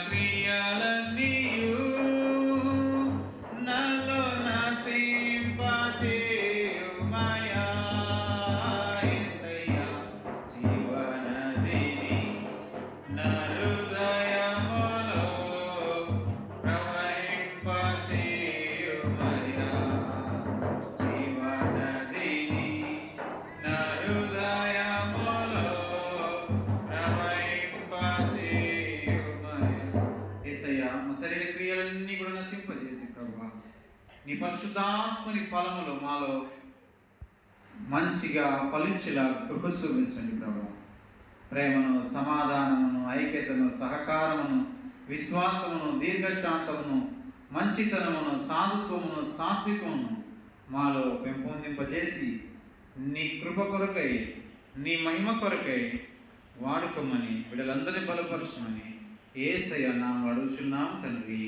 క్రియలన్నీయు నాలో నశింపచేయుమయా యేసయ్యా జీవనదిని నా హృదయములో ప్రవహింపచేయుమయా జీవనదిని నా హృదయములో ప్రవహింపచేయుమయా యేసయ్యా మా శరీర క్రియలన్నీ కూడా నశింపజేసి ప్రభువా నీ పరిశుద్ధాత్మని ఫలములు మాలో మంచిగా ఫలించేలా కృప చూపించండి ప్రభువా. ప్రేమను, సమాధానమును, ఐక్యతను, సహకారమును, విశ్వాసమును, దీర్ఘశాంతమును, మంచితనమును, సాధుత్వమును, సాత్వికమును మాలో పెంపొందింపజేసి నీ కృప కొరకై, నీ మహిమ కొరకై వాడుకోమని బిడ్డలందరినీ బలపరచమని యేసయ్య నామములో అడుగుచున్నాం తండ్రి.